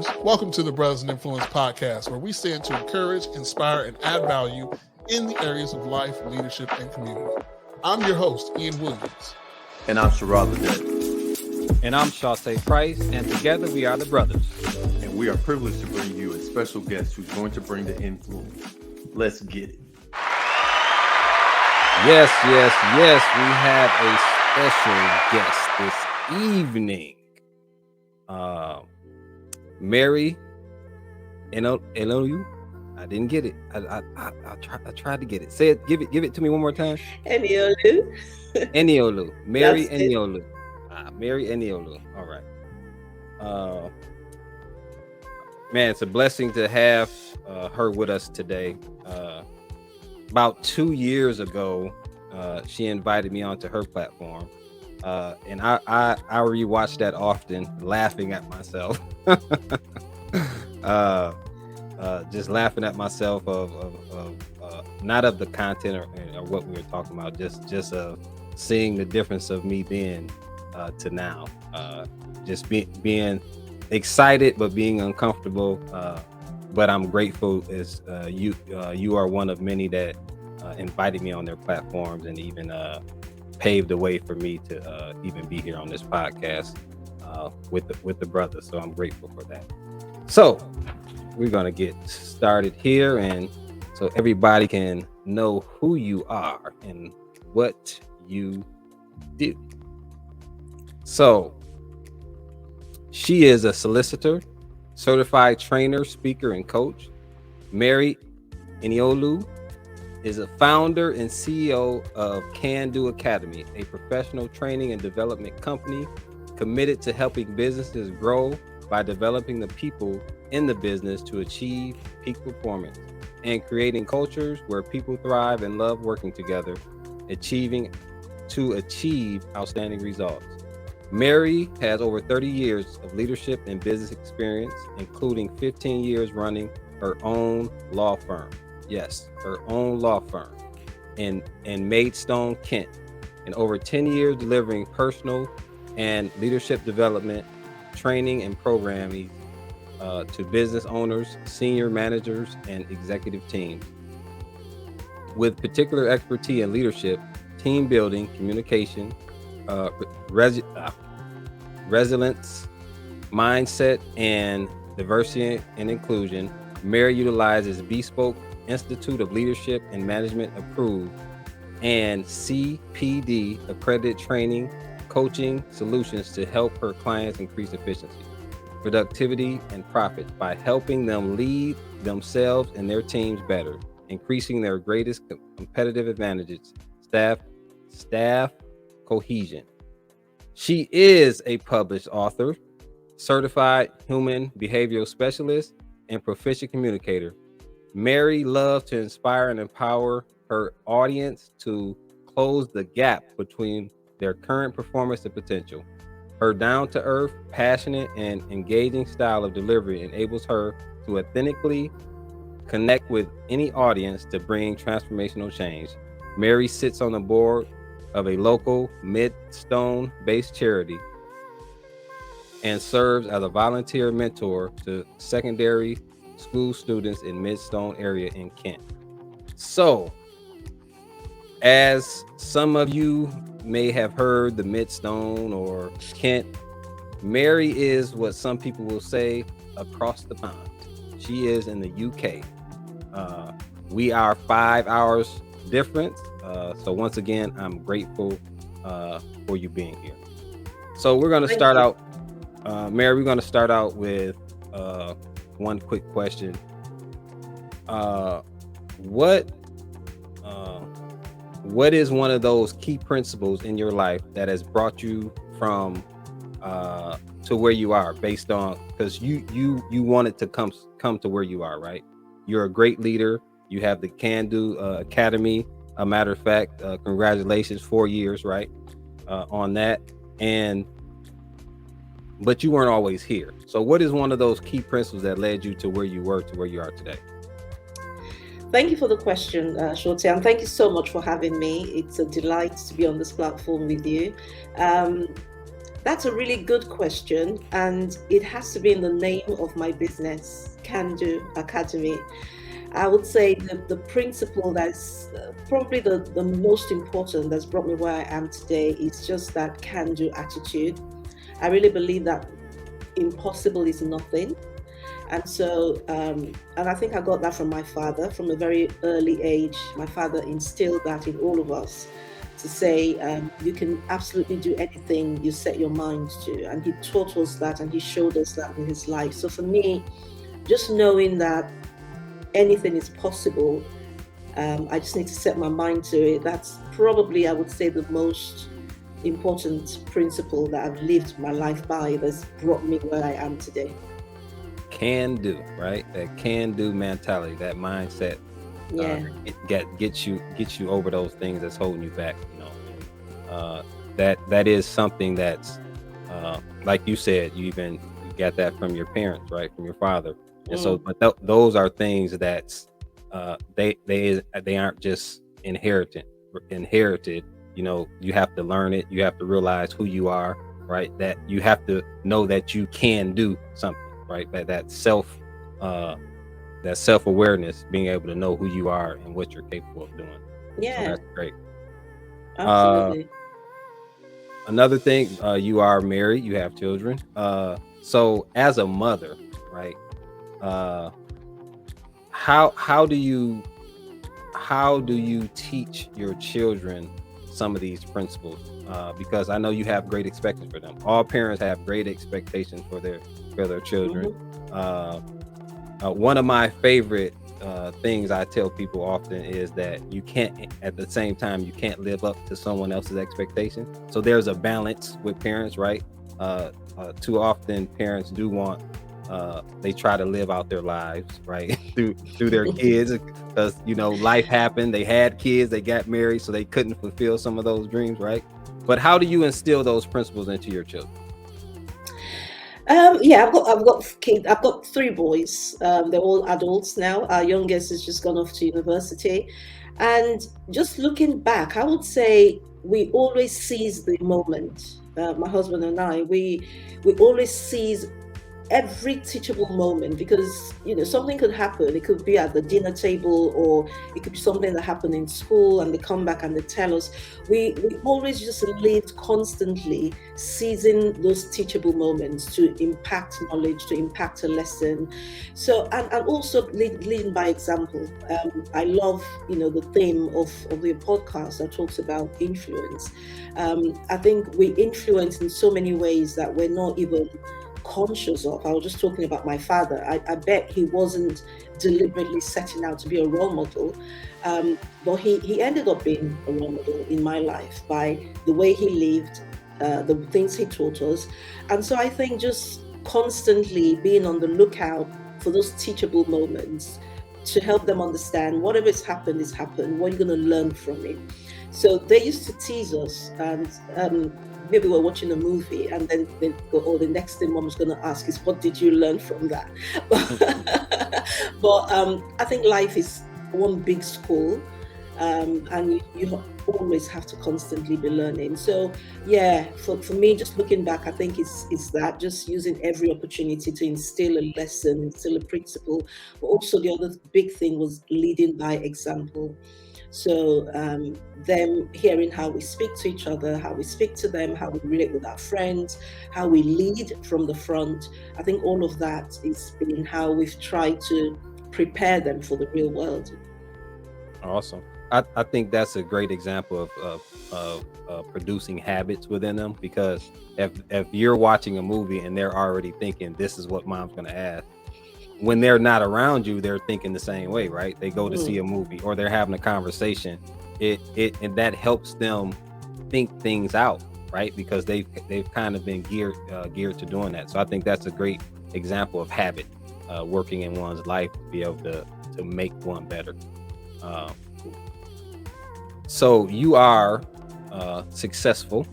listeners. Welcome to the Brothers in Influence podcast, where we stand to encourage, inspire, and add value in the areas of life, leadership, and community. I'm your host, Ian Williams. And I'm Sherrod Ledet. And I'm Shante Price, and together we are the Brothers. And we are privileged to bring you a special guest who's going to bring the influence. Let's get it. Yes. We have a special guest this evening. Mary Eniolu. I didn't get it. I tried to get it. Say it. Give it to me one more time. Eniolu. Mary Eniolu. Mary Eniolu. All right. Man, it's a blessing to have her with us today. About 2 years ago, she invited me onto her platform. And I rewatch that often, laughing at myself. Just laughing at myself of not of the content or what we were talking about, just seeing the difference of me being to now. Just being excited, but being uncomfortable. But I'm grateful as you are one of many that invited me on their platforms and even paved the way for me to even be here on this podcast with the brothers. So I'm grateful for that. So we're gonna get started here, and so everybody can know who you are and what you do. So she is a solicitor, certified trainer, speaker, and coach. Mary Eniolu is a founder and CEO of Can Do Academy, a professional training and development company committed to helping businesses grow by developing the people in the business to achieve peak performance and creating cultures where people thrive and love working together, achieve outstanding results. Mary has over 30 years of leadership and business experience, including 15 years running her own law firm. Yes, her own law firm in Maidstone, Kent, and over 10 years delivering personal and leadership development, training, and programming to business owners, senior managers, and executive teams. With particular expertise in leadership, team building, communication, resilience, mindset, and diversity and inclusion, Mary utilizes bespoke Institute of Leadership and Management approved and CPD accredited training, coaching solutions to help her clients increase efficiency, productivity, and profits by helping them lead themselves and their teams better, increasing their greatest competitive advantages, staff cohesion. She is a published author, certified human behavioral specialist, and proficient communicator. Mary loves to inspire and empower her audience to close the gap between their current performance and potential. Her down-to-earth, passionate, and engaging style of delivery enables her to authentically connect with any audience to bring transformational change. Mary sits on the board of a local Maidstone-based charity and serves as a volunteer mentor to secondary school students in Maidstone area in Kent. So, as some of you may have heard, the Maidstone or Kent, Mary is what some people will say across the pond. She is in the UK. We are 5 hours different. So once again, I'm grateful for you being here. So we're going to start out, Mary, we're going to start out with one quick question. What is one of those key principles in your life that has brought you from to where you are, based on, because you wanted to come to where you are, right? You're a great leader. You have the Can Do Academy. A matter of fact, congratulations, 4 years, right? On that. But you weren't always here. So what is one of those key principles that led you to where you were to where you are today? Thank you for the question, Shorty, and thank you so much for having me. It's a delight to be on this platform with you. That's a really good question, and it has to be in the name of my business, Can Do Academy. I would say the principle that's probably the most important that's brought me where I am today is just that can do attitude. I really believe that impossible is nothing. And so, and I think I got that from my father from a very early age. My father instilled that in all of us to say, you can absolutely do anything you set your mind to. And he taught us that and he showed us that in his life. So for me, just knowing that anything is possible, I just need to set my mind to it. That's probably, I would say, the most important principle that I've lived my life by that's brought me where I am today. Can do, right? That can do mentality, that mindset, Yeah. gets you over those things that's holding you back. That is something that's like you said, you got that from your parents, right? From your father. And so, but those are things that's they aren't just inherited. You have to learn it. You have to realize who you are, right? That you have to know that you can do something, right? That self-awareness, being able to know who you are and what you're capable of doing. Yeah. So that's great. Absolutely. Another thing, you are married, you have children. So as a mother, right? How do you teach your children some of these principles? Because I know you have great expectations for them. All parents have great expectations for their children. One of my favorite things I tell people often is that you can't, at the same time, you can't live up to someone else's expectation. So there's a balance with parents, right? Too often parents do want, they try to live out their lives, right? through their kids, because life happened, they had kids, they got married, so they couldn't fulfill some of those dreams, right? But how do you instill those principles into your children? Yeah, I've got kids. I've got 3 boys. They're all adults now. Our youngest has just gone off to university, and just looking back, I would say we always seize the moment. My husband and I, we always seize every teachable moment, because something could happen. It could be at the dinner table, or it could be something that happened in school, and they come back and they tell us. We always just lived constantly seizing those teachable moments to impact knowledge, to impact a lesson. So and also leading by example. I love the theme of the podcast that talks about influence. I think we influence in so many ways that we're not even conscious of. I was just talking about my father. I bet he wasn't deliberately setting out to be a role model, but he ended up being a role model in my life by the way he lived, the things he taught us. And so I think just constantly being on the lookout for those teachable moments to help them understand whatever has happened is happened. What are you going to learn from it? So they used to tease us, and maybe we're watching a movie, and then they go, "Oh, the next thing mom's going to ask is, what did you learn from that?" But I think life is one big school, and you always have to constantly be learning. So yeah, for me, just looking back, I think it's that, just using every opportunity to instill a lesson, instill a principle. But also the other big thing was leading by example. So them hearing how we speak to each other, how we speak to them, how we relate with our friends, how we lead from the front. I think all of that is been how we've tried to prepare them for the real world. Awesome. I think that's a great example of producing habits within them, because if you're watching a movie and they're already thinking this is what mom's going to ask, when they're not around you, they're thinking the same way, right? They go to see a movie or they're having a conversation. And that helps them think things out, right? Because they've kind of been geared to doing that. So I think that's a great example of habit working in one's life to be able to make one better. So you are successful,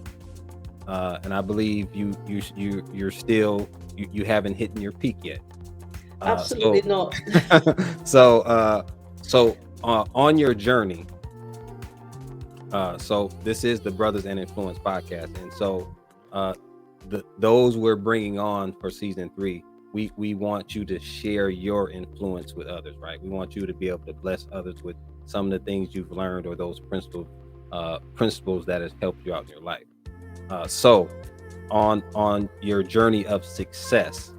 and I believe you're still you haven't hit your peak yet. Absolutely not. So on your journey, so this is the Brothers and Influence podcast, and so those we're bringing on for season 3, we want you to share your influence with others, right? We want you to be able to bless others with some of the things you've learned, or those principles that has helped you out in your life. So on your journey of success,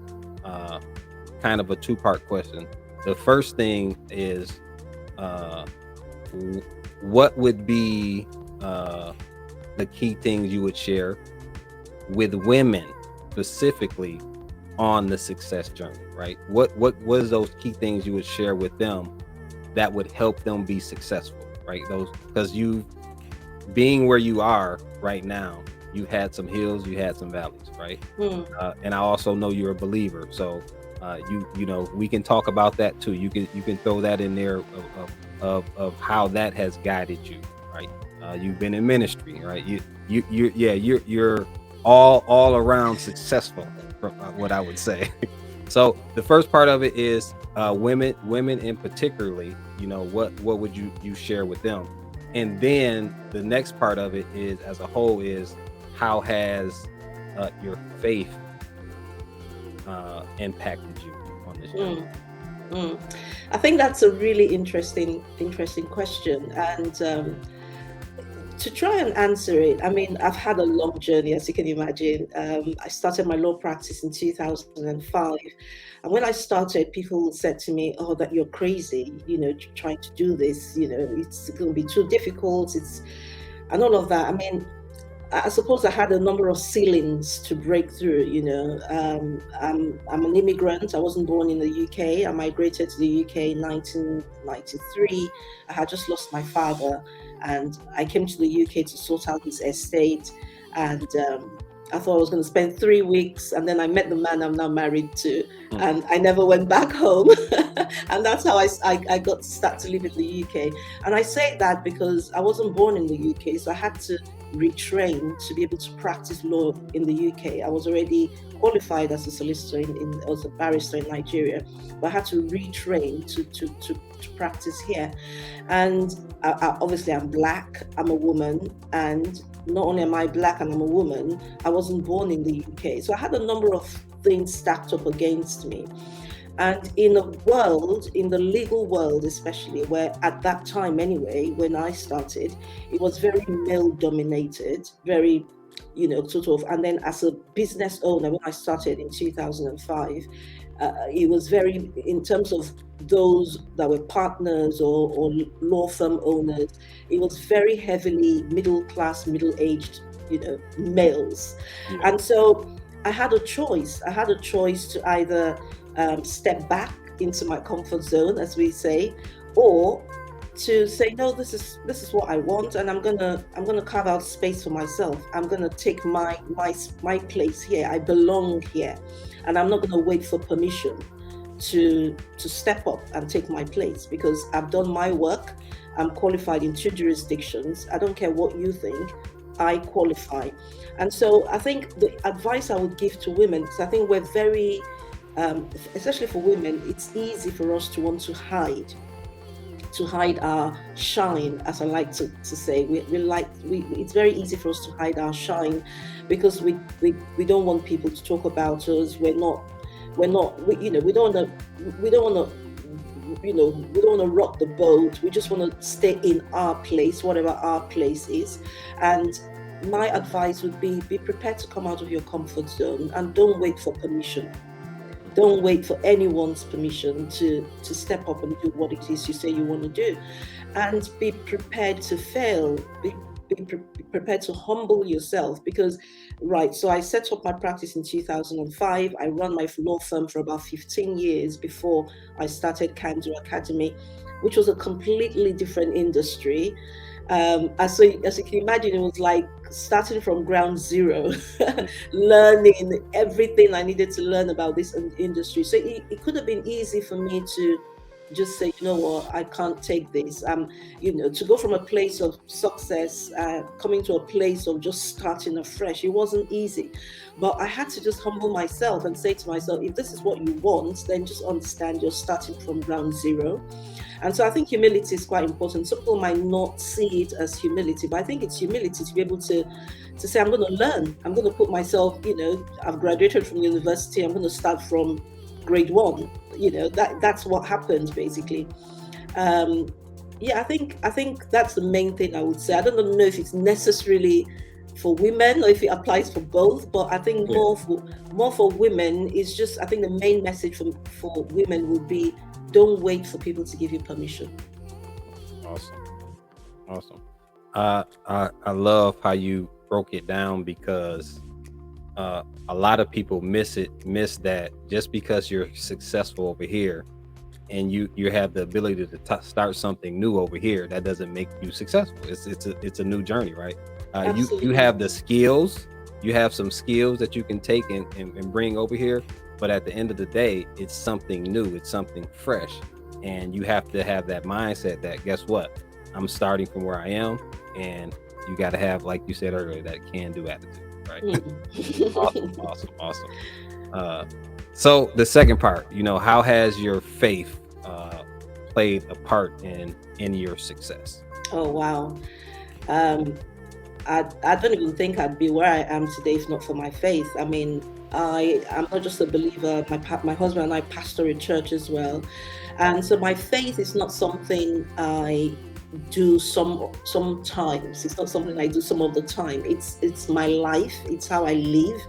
kind of a 2-part question. The first thing is, what would be the key things you would share with women specifically on the success journey, right? What was those key things you would share with them that would help them be successful, right? Those, because you being where you are right now, you had some hills, you had some valleys, right? And I also know you're a believer, so you know, we can talk about that too. You can throw that in there of how that has guided you, right? You've been in ministry, right? You're all around successful, what I would say. So the first part of it is women in particularly, you know, what would you share with them? And then the next part of it is, as a whole, is how has your faith impacted you on this journey? I think that's a really interesting question, and to try and answer it, I mean, I've had a long journey, as you can imagine. I started my law practice in 2005, and when I started, people said to me, "Oh, that you're crazy, you know, trying to do this. You know, it's going to be too difficult." And all of that. I mean, I suppose I had a number of ceilings to break through. You know, I'm an immigrant. I wasn't born in the UK. I migrated to the UK in 1993. I had just lost my father, and I came to the UK to sort out his estate. And I thought I was going to spend 3 weeks, and then I met the man I'm now married to, and I never went back home. And that's how I got to start to live in the UK. And I say that because I wasn't born in the UK, so I had to retrain to be able to practice law in the UK. I was already qualified as a solicitor as a barrister in Nigeria, but I had to retrain to practice here. And obviously I'm Black, I'm a woman, and not only am I Black and I'm a woman, I wasn't born in the UK. So I had a number of things stacked up against me. And in a world, in the legal world especially, where at that time anyway, when I started, it was very male dominated, very, you know, sort of, and then as a business owner, when I started in 2005, it was very, in terms of those that were partners or law firm owners, it was very heavily middle class, middle-aged, you know, males. Yeah. And so I had a choice to either step back into my comfort zone, as we say, or to say, no, this is what I want, and I'm gonna carve out space for myself. I'm gonna take my place here. I belong here, and I'm not gonna wait for permission to step up and take my place, because I've done my work. I'm qualified in 2 jurisdictions. I don't care what you think, I qualify. And so I think the advice I would give to women, because I think we're very especially for women, it's easy for us to want to hide our shine, as I like to say. It's very easy for us to hide our shine, because we don't want people to talk about us. We don't want to rock the boat. We just want to stay in our place, whatever our place is. And my advice would be prepared to come out of your comfort zone, and don't wait for permission. Don't wait for anyone's permission to step up and do what it is you say you want to do. And be prepared to fail. Be prepared to humble yourself, because, so I set up my practice in 2005. I ran my law firm for about 15 years before I started Kandu Academy, which was a completely different industry. As you can imagine, it was like starting from ground zero, learning everything I needed to learn about this industry. So it could have been easy for me to just say, you know what, I can't take this. To go from a place of success, coming to a place of just starting afresh, it wasn't easy. But I had to just humble myself and say to myself, if this is what you want, then just understand you're starting from ground zero. And so I think humility is quite important. Some people might not see it as humility, but I think it's humility to be able to say, I'm going to learn. I'm going to put myself, I've graduated from university. I'm going to start from grade one. That's what happened basically. I think that's the main thing I would say. I don't know if it's necessarily for women or if it applies for both, but I think more for women is just, I think the main message for women would be, don't wait for people to give you permission. Awesome. I love how you broke it down, because a lot of people miss that just because you're successful over here and you have the ability to start something new over here, that doesn't make you successful. It's a new journey, right? You have the skills, you have some skills that you can take and bring over here, but at the end of the day, it's something new, it's something fresh, and you have to have that mindset that, guess what, I'm starting from where I am, and you got to have, like you said earlier, that can-do attitude, right? Awesome. So the second part, how has your faith played a part in your success? Oh wow. I don't even think I'd be where I am today if not for my faith. I mean, I'm not just a believer. My husband and I pastor a church as well, and so my faith is not something I do sometimes. It's not something I do some of the time. It's my life. It's how I live.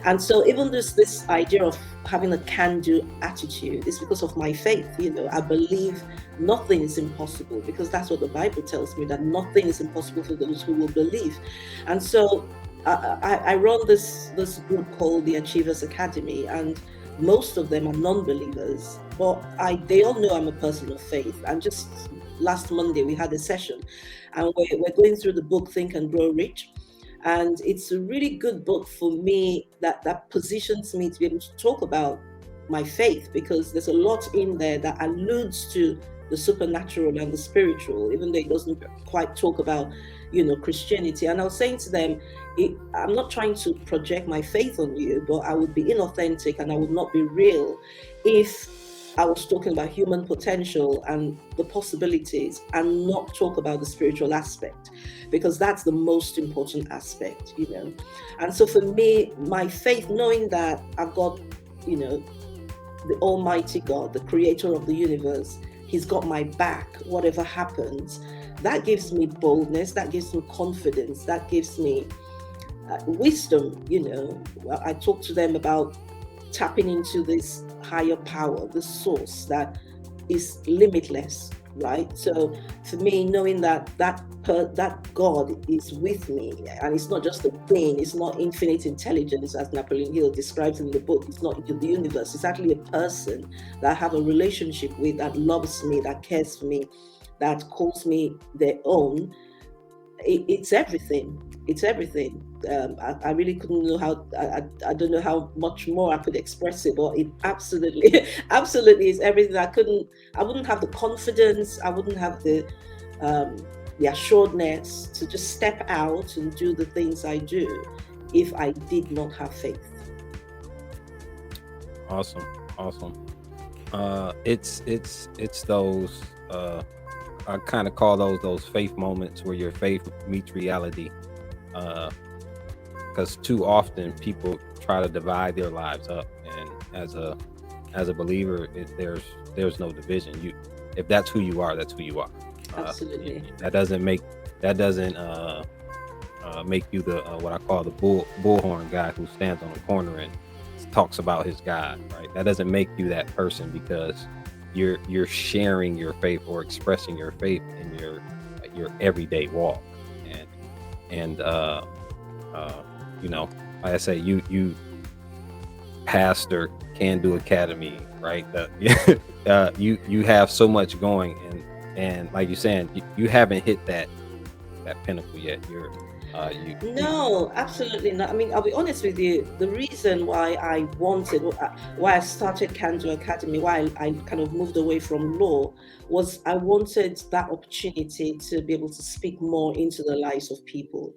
And so even this idea of having a can-do attitude is because of my faith. I believe nothing is impossible, because that's what the Bible tells me, that nothing is impossible for those who will believe. And so I run this group called the Achievers Academy, and most of them are non-believers, but they all know I'm a person of faith. And just last Monday we had a session, and we're going through the book Think and Grow Rich, and it's a really good book for me that positions me to be able to talk about my faith, because there's a lot in there that alludes to the supernatural and the spiritual, even though it doesn't quite talk about Christianity. And I was saying to them, I'm not trying to project my faith on you, but I would be inauthentic and I would not be real if I was talking about human potential and the possibilities and not talk about the spiritual aspect, because that's the most important aspect, And so for me, my faith, knowing that I've got, the Almighty God, the creator of the universe, He's got my back, whatever happens, that gives me boldness, that gives me confidence, that gives me wisdom. I talk to them about tapping into this higher power, the source that is limitless, right? So for me, knowing that God is with me, and it's not just a being, it's not infinite intelligence as Napoleon Hill describes in the book, it's not the universe, it's actually a person that I have a relationship with, that loves me, that cares for me, that calls me their own. It's everything. It's everything. I really couldn't know how. I don't know how much more I could express it, but it absolutely is everything. I wouldn't have the confidence. I wouldn't have the assuredness to just step out and do the things I do if I did not have faith. Awesome. It's those. I kind of call those faith moments where your faith meets reality, because too often people try to divide their lives up, and as a believer, there's no division. If that's who you are, that's who you are. Absolutely. That doesn't make you the what I call the bullhorn guy who stands on the corner and talks about his God, right? That doesn't make you that person, because you're sharing your faith or expressing your faith in your everyday walk, and like I say, you pastor Can-Do Academy, right? You have so much going, and like you're saying, you haven't hit that pinnacle yet. No, absolutely not. I mean, I'll be honest with you. The reason why why I started Kanjo Academy, why I kind of moved away from law, was I wanted that opportunity to be able to speak more into the lives of people,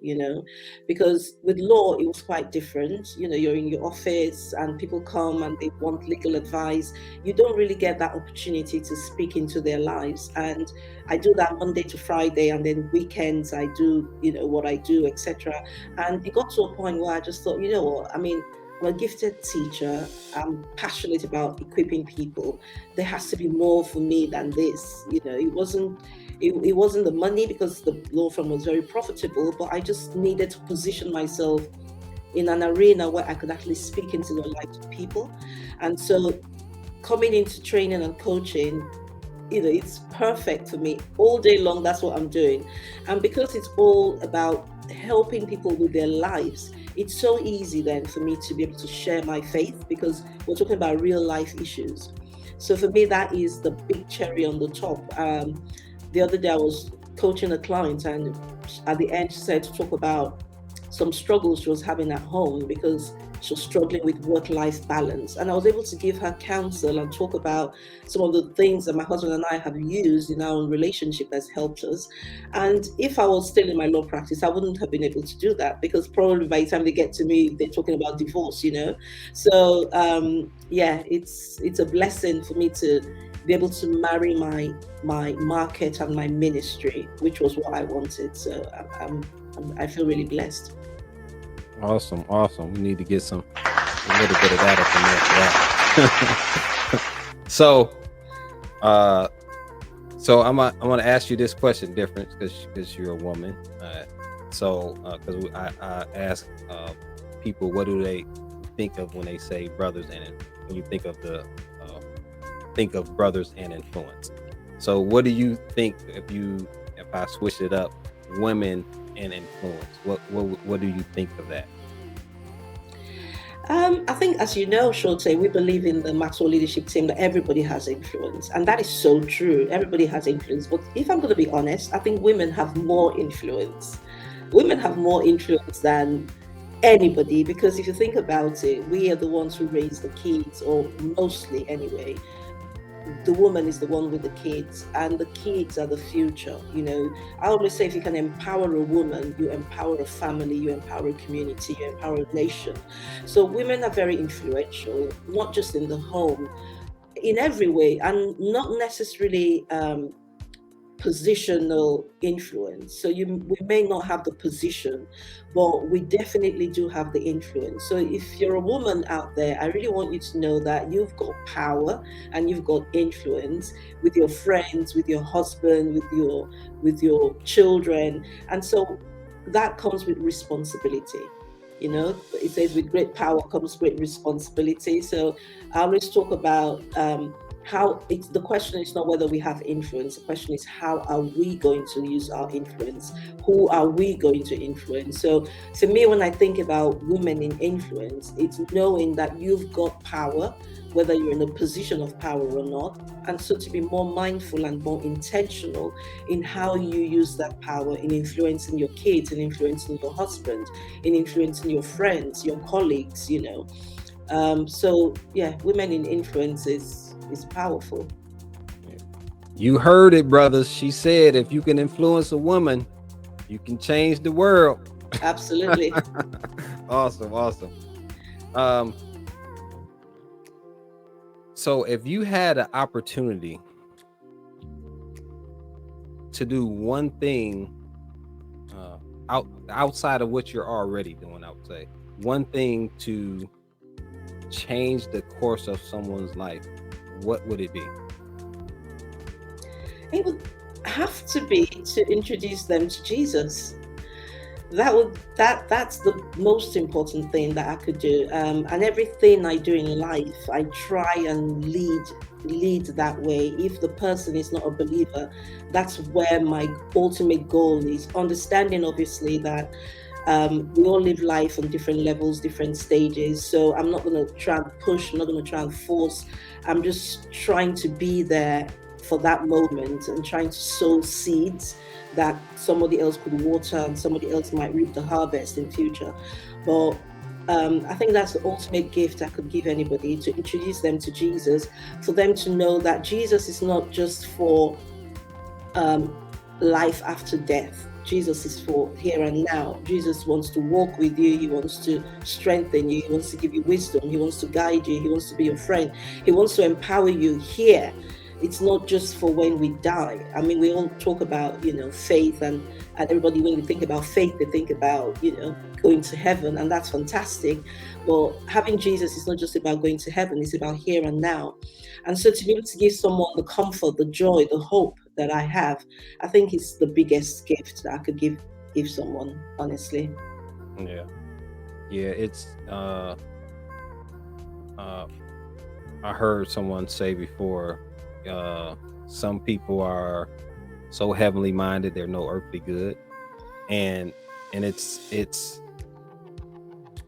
because with law, it was quite different. You're in your office and people come and they want legal advice. You don't really get that opportunity to speak into their lives. And I do that Monday to Friday, and then weekends I do, what I do, etc. And it got to a point where I just thought, I mean, I'm a gifted teacher. I'm passionate about equipping people. There has to be more for me than this. It wasn't the money, because the law firm was very profitable, but I just needed to position myself in an arena where I could actually speak into the lives of people. And so coming into training and coaching, it's perfect for me. All day long, that's what I'm doing. And because it's all about helping people with their lives, it's so easy then for me to be able to share my faith, because we're talking about real life issues. So for me, that is the big cherry on the top. The other day I was coaching a client, and at the end she said to talk about some struggles she was having at home because she was struggling with work-life balance. And I was able to give her counsel and talk about some of the things that my husband and I have used in our own relationship that's helped us. And if I was still in my law practice, I wouldn't have been able to do that, because probably by the time they get to me, they're talking about divorce, So it's a blessing for me to be able to marry my market and my ministry, which was what I wanted. So I feel really blessed. Awesome. We need to get a little bit of that up in there. So I'm going to ask you this question different, because you're a woman. Because I ask people, what do they think of when they say brothers, and when you think of brothers and influence? So what do you think if I switch it up, women and influence? What do you think of that? I think, as you know, Shote, we believe in the Maxwell leadership team that everybody has influence, and that is so true. Everybody has influence, but if I'm going to be honest, I think women have more influence. Women have more influence than anybody, because if you think about it, we are the ones who raise the kids, or mostly anyway. The woman is the one with the kids, and the kids are the future. I always say, if you can empower a woman, you empower a family, you empower a community, you empower a nation. So women are very influential, not just in the home, in every way, and not necessarily positional influence. So we may not have the position, but we definitely do have the influence. So if you're a woman out there, I really want you to know that you've got power and you've got influence with your friends, with your husband, with your children. And so that comes with responsibility. It says with great power comes great responsibility. So I always talk about the question is not whether we have influence. The question is, how are we going to use our influence? Who are we going to influence? So for me, when I think about women in influence, it's knowing that you've got power, whether you're in a position of power or not. And so to be more mindful and more intentional in how you use that power in influencing your kids, in influencing your husband, in influencing your friends, your colleagues, So women in influence is powerful. You heard it, brothers. She said, if you can influence a woman, you can change the world. Absolutely. Awesome. So if you had an opportunity to do one thing outside of what you're already doing, I would say one thing to change the course of someone's life, what would it be? It would have to be to introduce them to Jesus. That's the most important thing that I could do. And everything I do in life, I try and lead that way. If the person is not a believer, that's where my ultimate goal is. Understanding, obviously, that we all live life on different levels, different stages. So I'm not going to try and push, I'm not going to try and force. I'm just trying to be there for that moment and trying to sow seeds that somebody else could water and somebody else might reap the harvest in future. But I think that's the ultimate gift I could give anybody, to introduce them to Jesus, for them to know that Jesus is not just for life after death. Jesus is for here and now. Jesus wants to walk with you. He wants to strengthen you. He wants to give you wisdom. He wants to guide you. He wants to be your friend. He wants to empower you here. It's not just for when we die. I mean, we all talk about, faith, and everybody, when you think about faith, they think about, going to heaven, and that's fantastic. But having Jesus is not just about going to heaven, it's about here and now. And so to be able to give someone the comfort, the joy, the hope that I have, I think it's the biggest gift that I could give someone, honestly. Yeah. It's I heard someone say before, some people are so heavenly minded they're no earthly good, and it's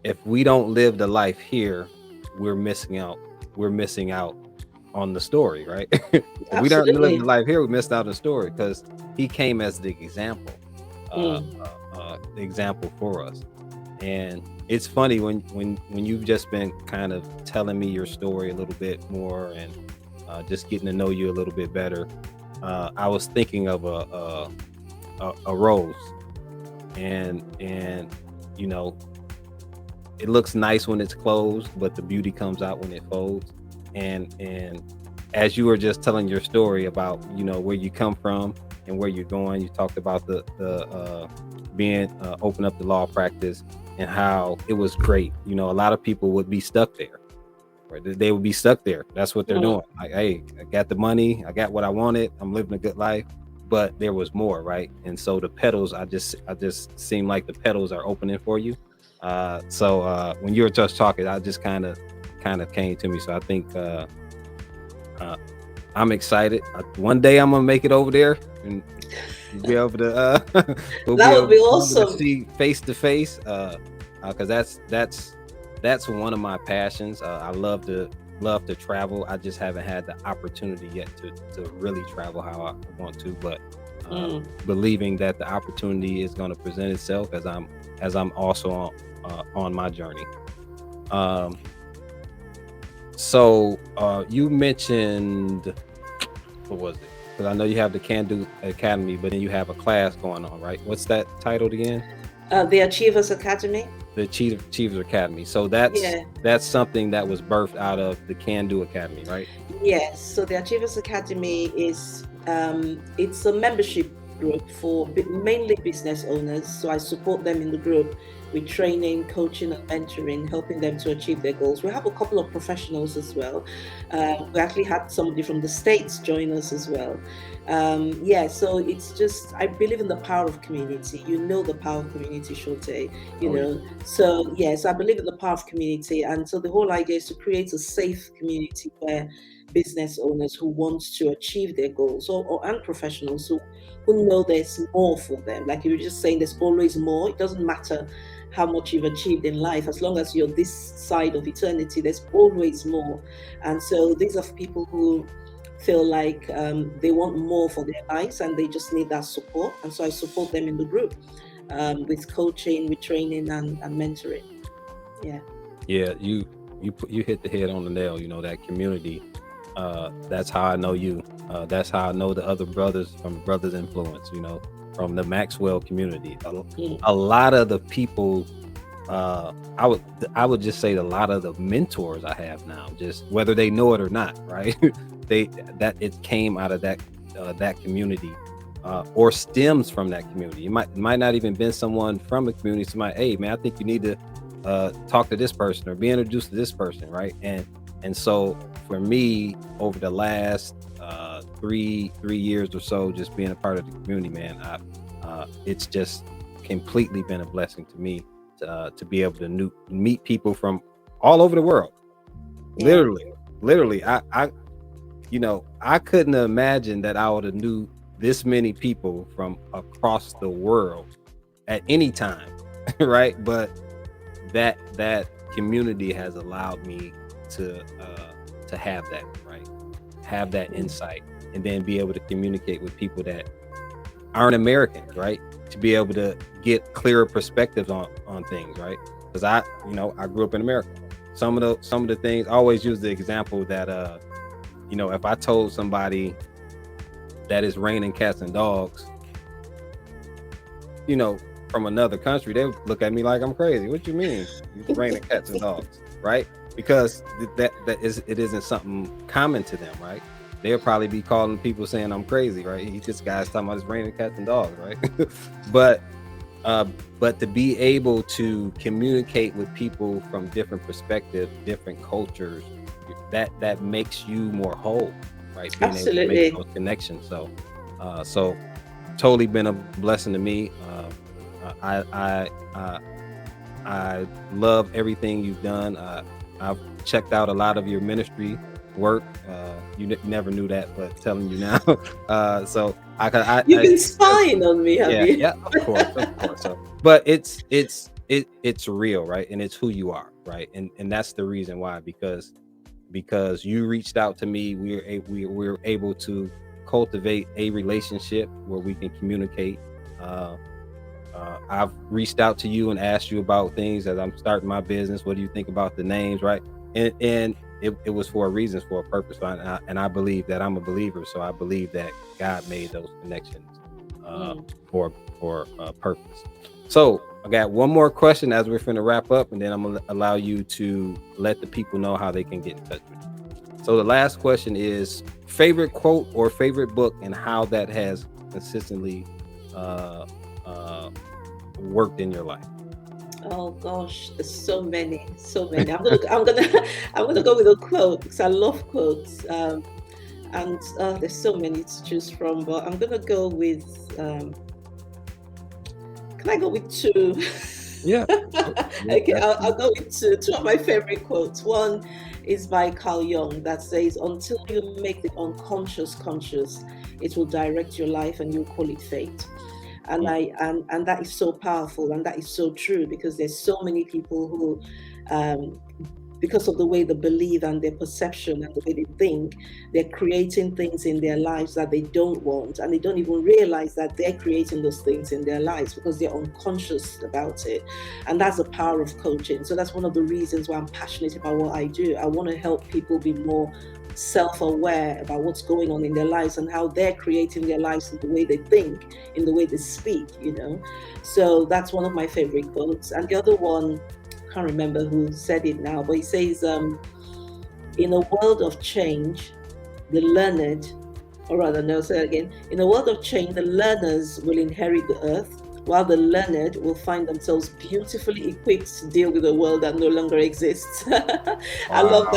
if we don't live the life here, we're missing out on the story, right? If we don't live the life here, we missed out on the story, because he came as the example, the example for us. And it's funny when you've just been kind of telling me your story a little bit more, and just getting to know you a little bit better. I was thinking of a rose, and it looks nice when it's closed, but the beauty comes out when it folds. And as you were just telling your story about where you come from and where you're going, you talked about the being open up the law practice and how it was great. A lot of people would be stuck there. Right? They would be stuck there. That's what they're doing. Like, hey, I got the money, I got what I wanted, I'm living a good life, but there was more, right? And so the petals, I just seem like the petals are opening for you. So when you were just talking, I just kind of came to me. So I think I'm excited. One day I'm gonna make it over there and be able to that would be awesome to see face to face, because that's one of my passions. I love to travel. I just haven't had the opportunity yet to really travel how I want to, but believing that the opportunity is going to present itself as I'm also on my journey. So you mentioned, what was it? Because I know you have the Can Do Academy, but then you have a class going on, right? What's that titled again? The Achievers Academy. The Achievers Academy. So that's something that was birthed out of the Can Do Academy, right? Yes. So the Achievers Academy is it's a membership group for mainly business owners. So I support them in the group with training, coaching, and mentoring, helping them to achieve their goals. We have a couple of professionals as well. We actually had somebody from the States join us as well. So it's just, I believe in the power of community. The power of community, Shote, know. So yes, I believe in the power of community. And so the whole idea is to create a safe community where business owners who want to achieve their goals, and professionals who know there's more for them. Like you were just saying, there's always more. It doesn't matter how much you've achieved in life, as long as you're this side of eternity, there's always more. And so these are people who feel like they want more for their lives and they just need that support. And so I support them in the group with coaching, with training, and mentoring. You hit the head on the nail. That community, that's how I know you. That's how I know the other brothers from Brothers Influence, from the Maxwell community. A lot of the people, I would just say a lot of the mentors I have now, just whether they know it or not, right? It came out of that community, or stems from that community. It might not even been someone from the community. Somebody, hey man, I think you need to talk to this person or be introduced to this person, right? And so for me, over the last 3 years or so, just being a part of the community, man, it's just completely been a blessing to me to be able to meet people from all over the world. Literally, I couldn't imagine that I would have knew this many people from across the world at any time, right? But that community has allowed me to have that, right? Have that insight and then be able to communicate with people that aren't Americans, right? To be able to get clearer perspectives on things, right? Because I grew up in America. Some of the things, I always use the example that if I told somebody that it's raining cats and dogs, from another country, they would look at me like I'm crazy. What you mean? It's raining cats and dogs, right? Because it isn't something common to them, right? They'll probably be calling people saying I'm crazy, right? This guy's talking about it's raining cats and dogs, right? But to be able to communicate with people from different perspectives, different cultures, that makes you more whole, right? Being Absolutely. able to make those connections. So totally been a blessing to me. I love everything you've done. I've checked out a lot of your ministry work. You never knew that, but telling you now. So You've been spying on me, have you? Yeah, of course. So, but it's real, right? And it's who you are, right? And that's the reason why, because you reached out to me. We were able to cultivate a relationship where we can communicate. I've reached out to you and asked you about things as I'm starting my business. What do you think about the names, right? And it was for a reason, for a purpose. And I believe that I'm a believer, so I believe that God made those connections for a purpose. So I got one more question as we're finna wrap up, and then I'm gonna allow you to let the people know how they can get in touch with you. So the last question is favorite quote or favorite book, and how that has consistently worked in your life. Oh gosh, there's so many. I'm gonna go with a quote because I love quotes. And there's so many to choose from, but I'm gonna go with. Can I go with two? Yeah. Okay, I'll go with two of my favorite quotes. One is by Carl Jung that says, "Until you make the unconscious conscious, it will direct your life, and you'll call it fate." And and that is so powerful, and that is so true, because there's so many people who, because of the way they believe and their perception and the way they think, they're creating things in their lives that they don't want, and they don't even realize that they're creating those things in their lives because they're unconscious about it. And that's the power of coaching. So that's one of the reasons why I'm passionate about what I do. I want to help people be more self-aware about what's going on in their lives and how they're creating their lives in the way they think, in the way they speak, So that's one of my favorite quotes. And the other one, I can't remember who said it now, but he says, in a world of change, the learned, or rather, no, say it again. In a world of change, the learners will inherit the earth, while the learned will find themselves beautifully equipped to deal with a world that no longer exists. I love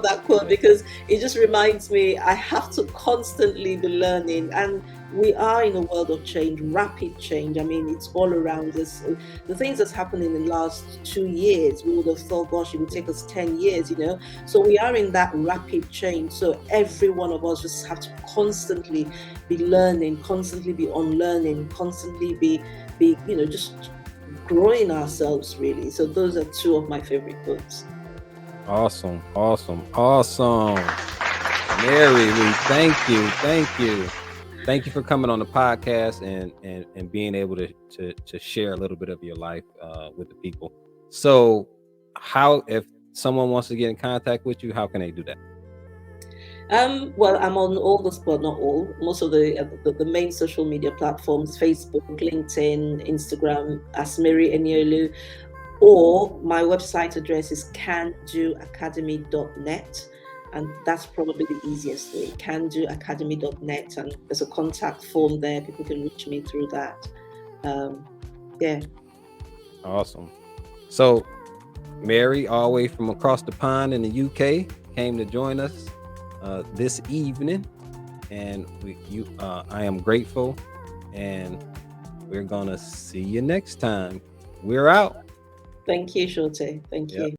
that quote, because it just reminds me I have to constantly be learning. And we are in a world of change, rapid change. I mean, it's all around us. The things that's happened in the last 2 years, we would have thought, gosh, it would take us 10 years, So we are in that rapid change. So every one of us just have to constantly be learning, constantly be unlearning, constantly be just growing ourselves, really. So those are two of my favorite books. Awesome. Mary, we thank you. Thank you for coming on the podcast and being able to share a little bit of your life with the people. So if someone wants to get in contact with you, how can they do that? Well, I'm on all those, but not all. Most of the main social media platforms: Facebook, LinkedIn, Instagram, as Mary Eniolu, or my website address is candoacademy.net, and that's probably the easiest way. candoacademy.net, and there's a contact form there. People can reach me through that. Yeah. Awesome. So, Mary, all the way from across the pond in the UK, came to join us this evening, and I am grateful, and we're gonna see you next time. We're out. Thank you, Shote. Thank you.